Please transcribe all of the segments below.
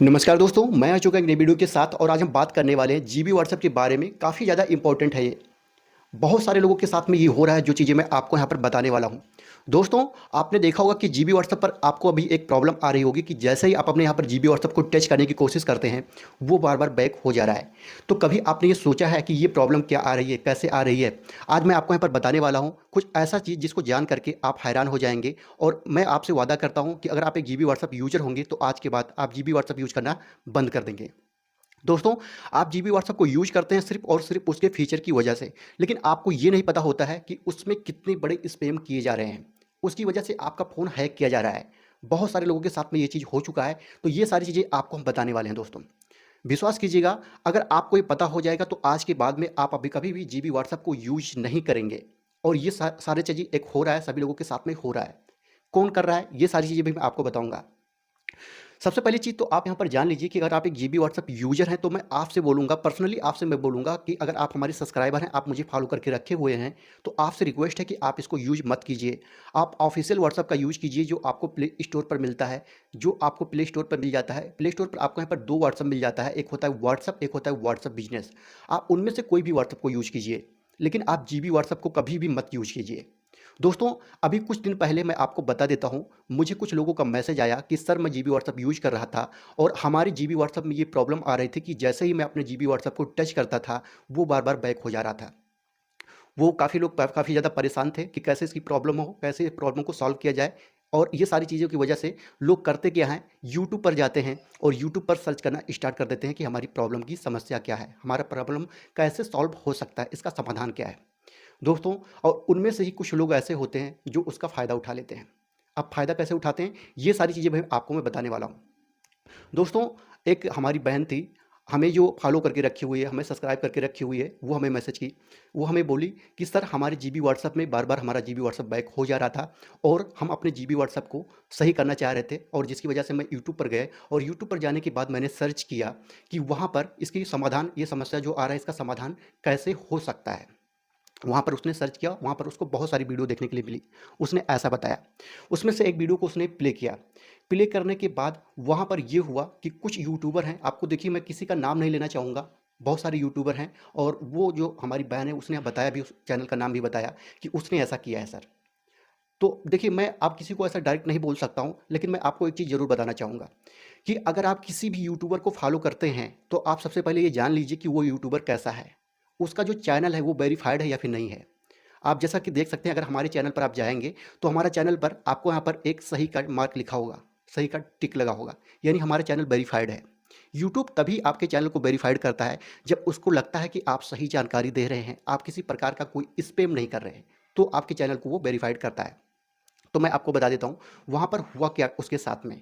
नमस्कार दोस्तों, मैं आ चुका एक नई वीडियो के साथ और आज हम बात करने वाले हैं जीबी व्हाट्सएप के बारे में। काफ़ी ज़्यादा इंपॉर्टेंट है ये। बहुत सारे लोगों के साथ में ये हो रहा है, जो चीज़ें मैं आपको यहाँ पर बताने वाला हूँ। दोस्तों, आपने देखा होगा कि जीबी व्हाट्सएप पर आपको अभी एक प्रॉब्लम आ रही होगी कि जैसे ही आप अपने यहाँ पर जीबी व्हाट्सएप को टच करने की कोशिश करते हैं, वो बार बार बैक हो जा रहा है। तो कभी आपने ये सोचा है कि ये प्रॉब्लम क्या आ रही है, कैसे आ रही है? आज मैं आपको यहाँ पर बताने वाला हूँ कुछ ऐसा चीज़ जिसको जान करके आप हैरान हो जाएंगे। और मैं आपसे वादा करता हूँ कि अगर आप एक जीबी व्हाट्सएप यूजर होंगे तो आज के बाद आप जीबी व्हाट्सएप यूज करना बंद कर देंगे। दोस्तों, आप जीबी व्हाट्सएप को यूज करते हैं सिर्फ और सिर्फ उसके फीचर की वजह से, लेकिन आपको ये नहीं पता होता है कि उसमें कितने बड़े स्पैम किए जा रहे हैं। उसकी वजह से आपका फ़ोन हैक किया जा रहा है। बहुत सारे लोगों के साथ में ये चीज़ हो चुका है। तो ये सारी चीज़ें आपको हम बताने वाले हैं दोस्तों। विश्वास कीजिएगा, अगर आपको ये पता हो जाएगा तो आज के बाद में आप अभी कभी भी जीबी व्हाट्सएप को यूज नहीं करेंगे। और ये सारे चीज़ें एक हो रहा है, सभी लोगों के साथ में हो रहा है। कौन कर रहा है, ये सारी चीज़ें भी मैं आपको बताऊंगा। सबसे पहली चीज़ तो आप यहाँ पर जान लीजिए कि अगर आप एक जीबी व्हाट्सएप यूजर हैं तो मैं आपसे बोलूँगा, पर्सनली आपसे मैं बोलूँगा कि अगर आप हमारे सब्सक्राइबर हैं, आप मुझे फॉलो करके रखे हुए हैं, तो आपसे रिक्वेस्ट है कि आप इसको यूज मत कीजिए। आप ऑफिशियल व्हाट्सएप का यूज कीजिए, जो आपको प्ले स्टोर पर मिलता है, जो आपको प्ले स्टोर पर मिल जाता है। प्ले स्टोर पर आपको यहाँ पर दो व्हाट्सएप मिल जाता है, एक होता है व्हाट्सएप, एक होता है व्हाट्सएप बिजनेस। आप उनमें से कोई भी व्हाट्सएप को यूज कीजिए, लेकिन आप जीबी व्हाट्सएप को कभी भी मत यूज कीजिए। दोस्तों, अभी कुछ दिन पहले मैं आपको बता देता हूँ, मुझे कुछ लोगों का मैसेज आया कि सर मैं जीबी व्हाट्सएप यूज़ कर रहा था और हमारे जीबी व्हाट्सएप में ये प्रॉब्लम आ रही थी कि जैसे ही मैं अपने जीबी व्हाट्सएप को टच करता था, वो बार-बार बैक हो जा रहा था। वो काफ़ी लोग काफ़ी ज़्यादा परेशान थे कि कैसे इसकी प्रॉब्लम हो, कैसे इस प्रॉब्लम को सॉल्व किया जाए। और ये सारी चीज़ों की वजह से लोग करते क्या हैं, यूट्यूब पर जाते हैं और यूट्यूब पर सर्च करना स्टार्ट कर देते हैं कि हमारी प्रॉब्लम की समस्या क्या है, हमारा प्रॉब्लम कैसे सॉल्व हो सकता है, इसका समाधान क्या है। दोस्तों, और उनमें से ही कुछ लोग ऐसे होते हैं जो उसका फ़ायदा उठा लेते हैं। अब फ़ायदा कैसे उठाते हैं, ये सारी चीज़ें मैं बताने वाला हूँ। दोस्तों, एक हमारी बहन थी, हमें जो फ़ॉलो करके रखी हुई है, हमें सब्सक्राइब करके रखी हुई है, वो हमें मैसेज की। वो हमें बोली कि सर हमारे जीबी व्हाट्सएप में बार-बार हमारा जीबी व्हाट्सएप बैक हो जा रहा था और हम अपने जीबी व्हाट्सएप को सही करना चाह रहे थे, और जिसकी वजह से मैं यूट्यूब पर गए और यूट्यूब पर जाने के बाद मैंने सर्च किया कि वहाँ पर इसकी समाधान, ये समस्या जो आ रहा है, इसका समाधान कैसे हो सकता है। वहाँ पर उसने सर्च किया, वहाँ पर उसको बहुत सारी वीडियो देखने के लिए मिली। उसने ऐसा बताया, उसमें से एक वीडियो को उसने प्ले किया। प्ले करने के बाद वहाँ पर ये हुआ कि कुछ यूट्यूबर हैं, आपको देखिए मैं किसी का नाम नहीं लेना चाहूँगा, बहुत सारे यूट्यूबर हैं, और वो जो हमारी बहन है उसने बताया भी, उस चैनल का नाम भी बताया कि उसने ऐसा किया है सर। तो देखिए, मैं आप किसी को ऐसा डायरेक्ट नहीं बोल सकता हूँ, लेकिन मैं आपको एक चीज़ ज़रूर बताना चाहूँगा कि अगर आप किसी भी यूट्यूबर को फॉलो करते हैं, तो आप सबसे पहले ये जान लीजिए कि वो यूट्यूबर कैसा है। उसका जो चैनल है वो वेरीफाइड है या फिर नहीं है। आप जैसा कि देख सकते हैं, अगर हमारे चैनल पर आप जाएँगे, तो हमारा चैनल पर आपको यहाँ पर एक सही का मार्क लिखा होगा, सही का टिक लगा होगा, यानी हमारा चैनल वेरीफाइड है। यूट्यूब तभी आपके चैनल को वेरीफाइड करता है जब उसको लगता है कि आप सही जानकारी दे रहे हैं, आप किसी प्रकार का कोई स्पैम नहीं कर रहे हैं, तो आपके चैनल को वो वेरीफाइड करता है। तो मैं आपको बता देता हूँ, वहाँ पर हुआ क्या उसके साथ में।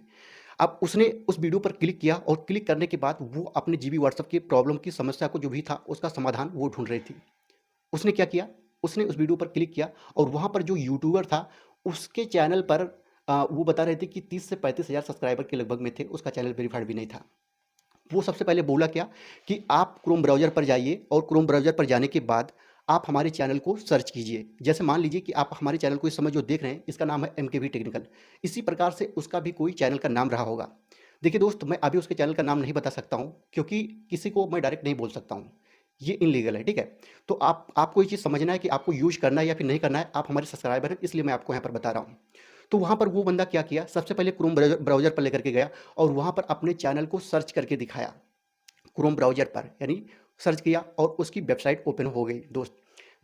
अब उसने उस वीडियो पर क्लिक किया और क्लिक करने के बाद वो अपने जीबी व्हाट्सएप की प्रॉब्लम की समस्या को जो भी था, उसका समाधान वो ढूँढ रही थी। उसने क्या किया, उसने उस वीडियो पर क्लिक किया और वहाँ पर जो यूट्यूबर था, उसके चैनल पर वो बता रहे थे कि 30 से 35 हज़ार सब्सक्राइबर के लगभग में थे, उसका चैनल वेरीफाइड भी नहीं था। वो सबसे पहले बोला क्या कि आप क्रोम ब्राउज़र पर जाइए और क्रोम ब्राउज़र पर जाने के बाद आप हमारे चैनल को सर्च कीजिए। जैसे मान लीजिए कि आप हमारे चैनल को इस समय जो देख रहे हैं, इसका नाम है एमकेवी टेक्निकल। इसी प्रकार से उसका भी कोई चैनल का नाम रहा होगा। देखिए दोस्त, मैं अभी उसके चैनल का नाम नहीं बता सकता हूँ, क्योंकि किसी को मैं डायरेक्ट नहीं बोल सकता हूँ। ये इनलीगल है, ठीक है? तो आपको ये चीज़ समझना है कि आपको यूज़ करना है या फिर नहीं करना है। आप हमारे सब्सक्राइबर हैं, इसलिए मैं आपको यहाँ पर बता रहा हूँ। तो वहाँ पर वो बंदा क्या किया, सबसे पहले क्रोम ब्राउज़र पर लेकर के गया और वहाँ पर अपने चैनल को सर्च करके दिखाया। क्रोम ब्राउज़र पर यानी सर्च किया और उसकी वेबसाइट ओपन हो गई दोस्त।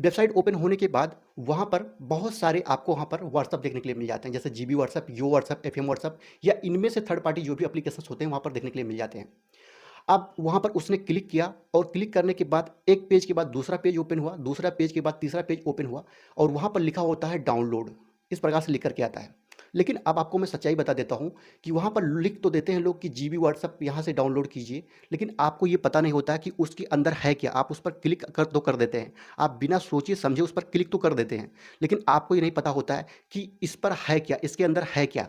वेबसाइट ओपन होने के बाद वहाँ पर बहुत सारे आपको वहाँ पर व्हाट्सएप देखने के लिए मिल जाते हैं, जैसे GB WhatsApp, yo WhatsApp, FM WhatsApp, या इनमें से थर्ड पार्टी जो भी एप्लीकेशंस होते हैं वहाँ पर देखने के लिए मिल जाते हैं। अब वहाँ पर उसने क्लिक किया और क्लिक करने के बाद एक पेज के बाद दूसरा पेज ओपन हुआ, दूसरा पेज के बाद तीसरा पेज ओपन हुआ, और वहाँ पर लिखा होता है डाउनलोड, इस प्रकार से लिख कर के आता है। लेकिन अब आपको मैं सच्चाई बता देता हूँ कि वहाँ पर लिख तो देते हैं लोग कि जीबी व्हाट्सएप यहाँ से डाउनलोड कीजिए, लेकिन आपको ये पता नहीं होता है कि उसके अंदर है क्या। आप उस पर क्लिक कर देते हैं, आप बिना सोचे समझे उस पर क्लिक तो कर देते हैं, लेकिन आपको ये नहीं पता होता है कि इस पर है क्या, इसके अंदर है क्या।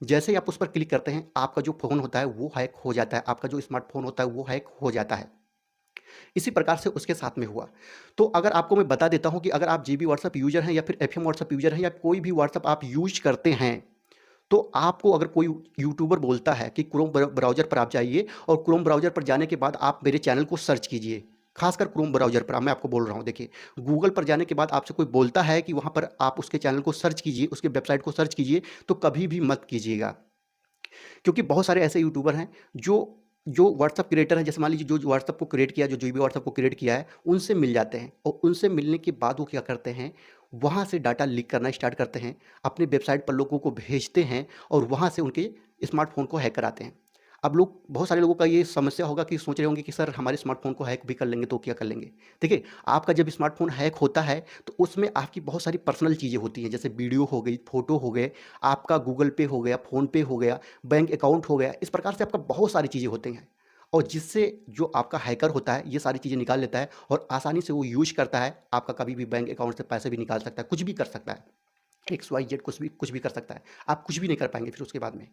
जैसे ही आप उस पर क्लिक करते हैं, आपका जो फ़ोन होता है वो हैक हो जाता है, आपका जो स्मार्टफ़ोन होता है वो हैक हो जाता है। इसी प्रकार से उसके साथ में हुआ। तो अगर आपको मैं बता देता हूँ कि अगर आप जीबी व्हाट्सएप यूज़र हैं या फिर एफएम व्हाट्सएप यूज़र हैं या कोई भी व्हाट्सएप आप यूज़ करते हैं, तो आपको अगर कोई यूट्यूबर बोलता है कि क्रोम ब्राउज़र पर आप जाइए और क्रोम ब्राउज़र पर जाने के बाद आप मेरे चैनल को सर्च कीजिए, खासकर क्रोम ब्राउज़र पर मैं आपको बोल रहा हूँ। देखिए, गूगल पर जाने के बाद आपसे कोई बोलता है कि वहाँ पर आप उसके चैनल को सर्च कीजिए, उसके वेबसाइट को सर्च कीजिए, तो कभी भी मत कीजिएगा। क्योंकि बहुत सारे ऐसे यूट्यूबर हैं जो जो व्हाट्सएप क्रिएटर हैं, जैसे मान लीजिए जो व्हाट्सएप को क्रिएट किया, जो भी व्हाट्सएप को क्रिएट किया है, उनसे मिल जाते हैं और उनसे मिलने के बाद वो क्या करते हैं, वहाँ से डाटा लीक करना स्टार्ट करते हैं, अपनी वेबसाइट पर लोगों को भेजते हैं और वहाँ से उनके स्मार्टफ़ोन को हैक कराते हैं। अब लोग, बहुत सारे लोगों का ये समस्या होगा कि सोच रहे होंगे कि सर हमारे स्मार्टफ़ोन को हैक भी कर लेंगे तो क्या कर लेंगे? देखिए, आपका जब स्मार्टफ़ोन हैक होता है तो उसमें आपकी बहुत सारी पर्सनल चीज़ें होती हैं, जैसे वीडियो हो गई, फ़ोटो हो गए, आपका गूगल पे हो गया, फ़ोनपे हो गया, बैंक अकाउंट हो गया, इस प्रकार से आपका बहुत सारी चीज़ें होती हैं। और जिससे जो आपका हैकर होता है ये सारी चीज़ें निकाल लेता है और आसानी से वो यूज़ करता है, आपका कभी भी बैंक अकाउंट से पैसे भी निकाल सकता है, कुछ भी कर सकता है। एक्स वाई जेड कुछ भी कर सकता है। आप कुछ भी नहीं कर पाएँगे फिर उसके बाद में।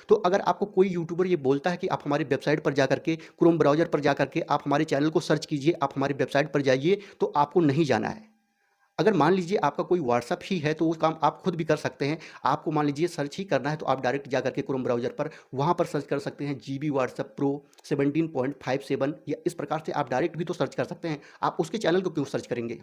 तो अगर आपको कोई यूट्यूबर ये बोलता है कि आप हमारी वेबसाइट पर जाकर के, क्रोम ब्राउज़र पर जाकर के आप हमारे चैनल को सर्च कीजिए, आप हमारी वेबसाइट पर जाइए, तो आपको नहीं जाना है। अगर मान लीजिए आपका कोई व्हाट्सएप ही है तो वो काम आप खुद भी कर सकते हैं। आपको मान लीजिए सर्च ही करना है तो आप डायरेक्ट जाकर के क्रोम ब्राउज़र पर वहाँ पर सर्च कर सकते हैं जीबी व्हाट्सएप प्रो 17.57, या इस प्रकार से आप डायरेक्ट भी तो सर्च कर सकते हैं। आप उसके चैनल को क्यों सर्च करेंगे?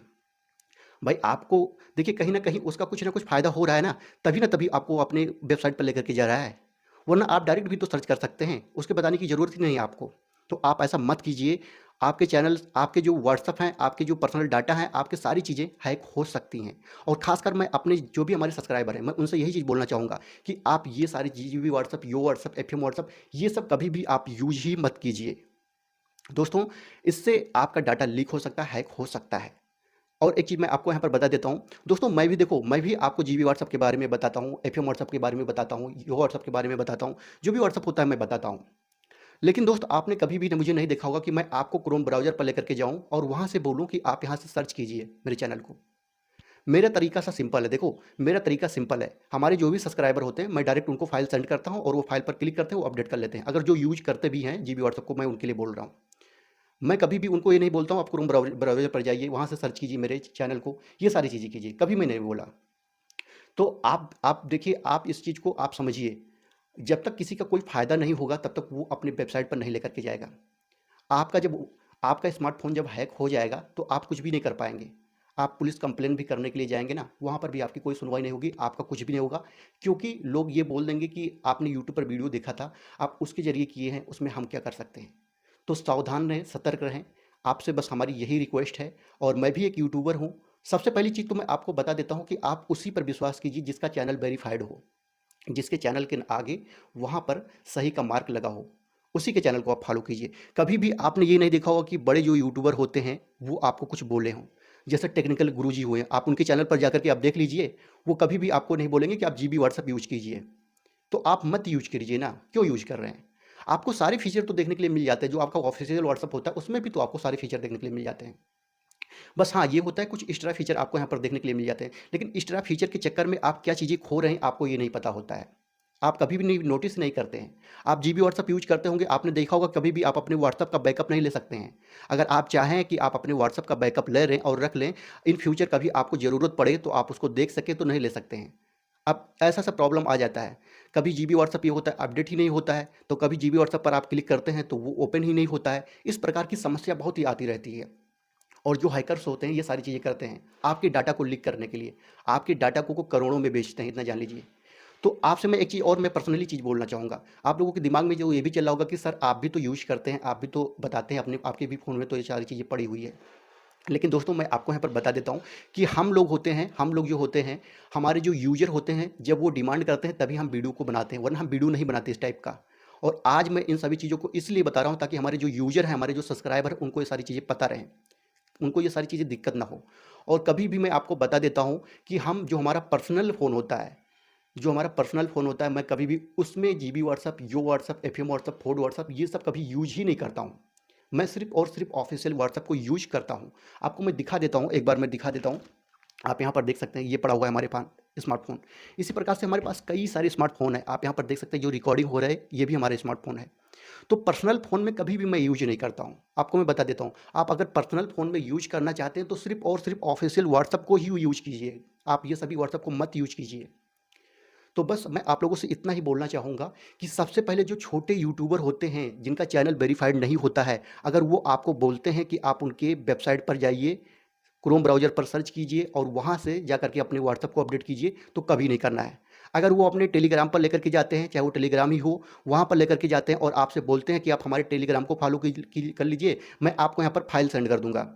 भाई आपको, देखिए, कहीं न कहीं उसका कुछ न कुछ फ़ायदा हो रहा है ना, तभी न तभी आपको अपने वेबसाइट पर लेकर के जा रहा है। वरना आप डायरेक्ट भी तो सर्च कर सकते हैं, उसके बताने की ज़रूरत ही नहीं है आपको। तो आप ऐसा मत कीजिए। आपके चैनल, आपके जो व्हाट्सएप हैं, आपके जो पर्सनल डाटा हैं, आपकी सारी चीज़ें हैक हो सकती हैं। और ख़ासकर मैं अपने जो भी हमारे सब्सक्राइबर हैं, मैं उनसे यही चीज़ बोलना चाहूँगा कि आप ये सारी GB WhatsApp, yo WhatsApp, FM WhatsApp, ये सब कभी भी आप यूज़ ही मत कीजिए। दोस्तों, इससे आपका डाटा लीक हो सकता है, हैक हो सकता है। और एक चीज़ मैं आपको यहाँ पर बता देता हूँ, दोस्तों, मैं भी, देखो, मैं भी आपको जीबी व्हाट्सएप के बारे में बताता हूँ, एफएम व्हाट्सएप के बारे में बताता हूँ, यो व्हाट्सएप के बारे में बताता हूँ, जो भी व्हाट्सएप होता है मैं बताता हूँ। लेकिन दोस्त, आपने कभी भी मुझे नहीं देखा होगा कि मैं आपको क्रोम ब्राउज़र पर लेकर के जाऊँ और वहाँ से बोलूँ कि आप यहाँ से सर्च कीजिए मेरे चैनल को। मेरा तरीका सा सिंपल है, देखो, मेरा तरीका सिंपल है। हमारे जो भी सब्सक्राइबर होते हैं, मैं डायरेक्ट उनको फ़ाइल सेंड करता हूँ और वो फ़ाइल पर क्लिक करते हैं, वो अपडेट कर लेते हैं। अगर जो यूज़ करते भी हैं जीबी व्हाट्सएप को, मैं उनके लिए बोल रहा हूँ। मैं कभी भी उनको ये नहीं बोलता हूँ आप क्रोम ब्राउज़र पर जाइए, वहाँ से सर्च कीजिए मेरे चैनल को, ये सारी चीज़ें कीजिए, कभी मैं नहीं बोला। तो आप देखिए, आप इस चीज़ को आप समझिए, जब तक किसी का कोई फ़ायदा नहीं होगा तब तक वो अपनी वेबसाइट पर नहीं लेकर के जाएगा। आपका जब आपका स्मार्टफ़ोन जब हैक हो जाएगा तो आप कुछ भी नहीं कर पाएँगे। आप पुलिस कंप्लेन भी करने के लिए जाएँगे ना, वहाँ पर भी आपकी कोई सुनवाई नहीं होगी, आपका कुछ भी नहीं होगा, क्योंकि लोग ये बोल देंगे कि आपने यूट्यूब पर वीडियो देखा था, आप उसके ज़रिए किए हैं, उसमें हम क्या कर सकते हैं। तो सावधान रहें, सतर्क रहें। आपसे बस हमारी यही रिक्वेस्ट है, और मैं भी एक यूट्यूबर हूँ। सबसे पहली चीज़ तो मैं आपको बता देता हूँ कि आप उसी पर विश्वास कीजिए जिसका चैनल वेरीफ़ाइड हो, जिसके चैनल के आगे वहाँ पर सही का मार्क लगा हो, उसी के चैनल को आप फ़ॉलो कीजिए। कभी भी आपने ये नहीं देखा होगा कि बड़े जो यूट्यूबर होते हैं, वो आपको कुछ बोले हों। जैसे टेक्निकल गुरुजी हुए, आप उनके चैनल पर जाकर के आप देख लीजिए, वो कभी भी आपको नहीं बोलेंगे कि आप जीबी व्हाट्सएप यूज़ कीजिए। तो आप मत यूज़ कीजिए ना, क्यों यूज़ कर रहे हैं? आपको सारे फीचर तो देखने के लिए मिल जाते हैं, जो आपका ऑफ़िशियल व्हाट्सएप होता है, उसमें भी तो आपको सारे फीचर देखने के लिए मिल जाते हैं। बस हाँ, ये होता है कुछ एक्स्ट्रा फीचर आपको यहाँ पर देखने के लिए मिल जाते हैं, लेकिन एक्स्ट्रा फीचर के चक्कर में आप क्या चीज़ें खो रहे हैं, आपको ये नहीं पता होता है। आप कभी भी नहीं नोटिस नहीं करते हैं। आप जीबी व्हाट्सएप यूज़ करते होंगे, आपने देखा होगा कभी भी आप अपने व्हाट्सएप का बैकअप नहीं ले सकते हैं। अगर आप चाहें कि आप अपने व्हाट्सएप का बैकअप ले लें और रख लें, इन फ्यूचर कभी आपको ज़रूरत पड़े तो आप उसको देख सकें, तो नहीं ले सकते हैं। अब ऐसा-सा प्रॉब्लम आ जाता है। कभी जीबी व्हाट्सएप ये होता है अपडेट ही नहीं होता है, तो कभी जीबी व्हाट्सएप पर आप क्लिक करते हैं तो वो ओपन ही नहीं होता है। इस प्रकार की समस्या बहुत ही आती रहती है। और जो हैकर्स होते हैं ये सारी चीज़ें करते हैं, आपके डाटा को लीक करने के लिए। आपके डाटा को करोड़ों में बेचते हैं, इतना जान लीजिए। तो आपसे मैं एक चीज़ और, मैं पर्सनली चीज़ बोलना चाहूँगा। आप लोगों के दिमाग में जो ये भी चल रहा होगा कि सर आप भी तो यूज़ करते हैं, आप भी तो बताते हैं, अपने आपके भी फ़ोन में तो ये सारी चीज़ें पड़ी हुई है। लेकिन दोस्तों, मैं आपको यहाँ पर बता देता हूँ कि हम लोग होते हैं, हम लोग जो होते हैं, हमारे जो यूज़र होते हैं, जब वो डिमांड करते हैं तभी हम वीडियो को बनाते हैं, वरना हम वीडियो नहीं बनाते इस टाइप का। और आज मैं इन सभी चीज़ों को इसलिए बता रहा हूँ ताकि हमारे जो यूज़र हैं, हमारे जो सब्सक्राइबर हैं, उनको ये सारी चीज़ें पता रहें, उनको ये सारी चीज़ें दिक्कत ना हो। और कभी भी मैं आपको बता देता हूँ कि हम जो हमारा पर्सनल फ़ोन होता है, जो हमारा पर्सनल फ़ोन होता है, मैं कभी भी उसमें GB WhatsApp, yo WhatsApp, FM WhatsApp, Ford WhatsApp, ये सब कभी यूज़ ही नहीं करता हूँ। मैं सिर्फ़ और सिर्फ़ ऑफ़िशियल व्हाट्सएप को यूज़ करता हूँ। आपको मैं दिखा देता हूँ, एक बार मैं दिखा देता हूँ। आप यहाँ पर देख सकते हैं, ये पड़ा हुआ है हमारे पास स्मार्टफ़ोन। इसी प्रकार से हमारे पास कई सारे स्मार्टफ़ोन हैं। आप यहाँ पर देख सकते हैं, जो रिकॉर्डिंग हो रहा है, ये भी हमारा स्मार्टफ़ोन है। तो पर्सनल फ़ोन में कभी भी मैं यूज़ नहीं करता हूँ। आपको मैं बता देता हूँ, आप अगर पर्सनल फ़ोन में यूज़ करना चाहते हैं तो सिर्फ़ और सिर्फ़ ऑफ़िशियल व्हाट्सएप को ही यूज़ कीजिए। आप ये सभी व्हाट्सएप को मत यूज़ कीजिए। तो बस मैं आप लोगों से इतना ही बोलना चाहूँगा कि सबसे पहले जो छोटे यूट्यूबर होते हैं जिनका चैनल वेरीफाइड नहीं होता है, अगर वो आपको बोलते हैं कि आप उनके वेबसाइट पर जाइए, क्रोम ब्राउज़र पर सर्च कीजिए और वहाँ से जा करके अपने व्हाट्सएप को अपडेट कीजिए, तो कभी नहीं करना है। अगर वो अपने टेलीग्राम पर लेकर के जाते हैं, चाहे वो टेलीग्राम ही हो, वहाँ पर लेकर के जाते हैं और आपसे बोलते हैं कि आप हमारे टेलीग्राम को फॉलो कर लीजिए, मैं आपको यहाँ पर फाइल सेंड कर दूँगा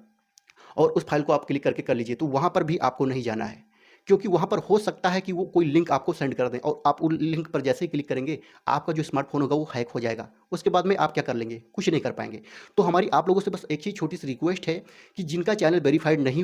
और उस फाइल को आप क्लिक करके कर लीजिए, तो वहाँ पर भी आपको नहीं जाना है। क्योंकि वहाँ पर हो सकता है कि वो कोई लिंक आपको सेंड कर दें और आप उन लिंक पर जैसे ही क्लिक करेंगे, आपका जो स्मार्टफ़ोन होगा वो हैक हो जाएगा। उसके बाद में आप क्या कर लेंगे? कुछ नहीं कर पाएँगे। तो हमारी आप लोगों से बस एक ही छोटी-सी रिक्वेस्ट है कि जिनका चैनल वेरीफाइड नहीं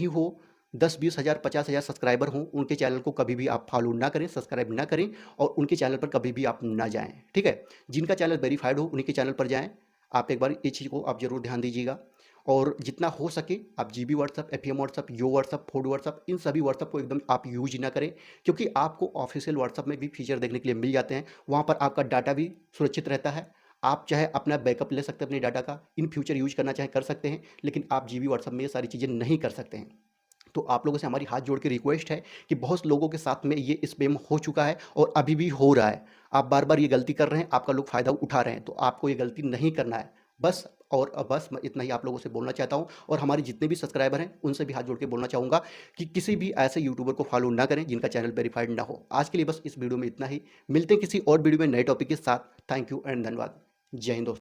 हो, 10-20 हज़ार, 50 हज़ार सब्सक्राइबर हों, उनके चैनल को कभी भी आप फॉलो ना करें, सब्सक्राइब ना करें और उनके चैनल पर कभी भी आप ना जाएँ, ठीक है? जिनका चैनल वेरीफाइड हो, उन्हीं के चैनल पर जाएँ। आप एक बार इस चीज़ को आप ज़रूर ध्यान दीजिएगा और जितना हो सके आप GB WhatsApp, FM WhatsApp, yo WhatsApp, food WhatsApp, इन सभी व्हाट्सएप को एकदम आप यूज़ ना करें, क्योंकि आपको ऑफ़िशियल व्हाट्सएप में भी फीचर देखने के लिए मिल जाते हैं। वहाँ पर आपका डाटा भी सुरक्षित रहता है। आप चाहे अपना बैकअप ले सकते हैं अपने डाटा का, इन फ्यूचर यूज़ करना चाहें कर सकते हैं, लेकिन आप जीबी व्हाट्सएप में ये सारी चीज़ें नहीं कर सकते हैं। तो आप लोगों से हमारी हाथ जोड़ के रिक्वेस्ट है कि बहुत लोगों के साथ में ये स्पैम हो चुका है और अभी भी हो रहा है। आप बार-बार ये गलती कर रहे हैं, आपका लोग फ़ायदा उठा रहे हैं, तो आपको ये गलती नहीं करना है। बस और बस मैं इतना ही आप लोगों से बोलना चाहता हूँ और हमारे जितने भी सब्सक्राइबर हैं, उनसे भी हाथ जोड़ के बोलना चाहूँगा कि किसी भी ऐसे यूट्यूबर को फॉलो ना करें जिनका चैनल वेरीफाइड ना हो। आज के लिए बस इस वीडियो में इतना ही। मिलते हैं किसी और वीडियो में नए टॉपिक के साथ। थैंक यू एंड धन्यवाद। जय हिंद दोस्तों।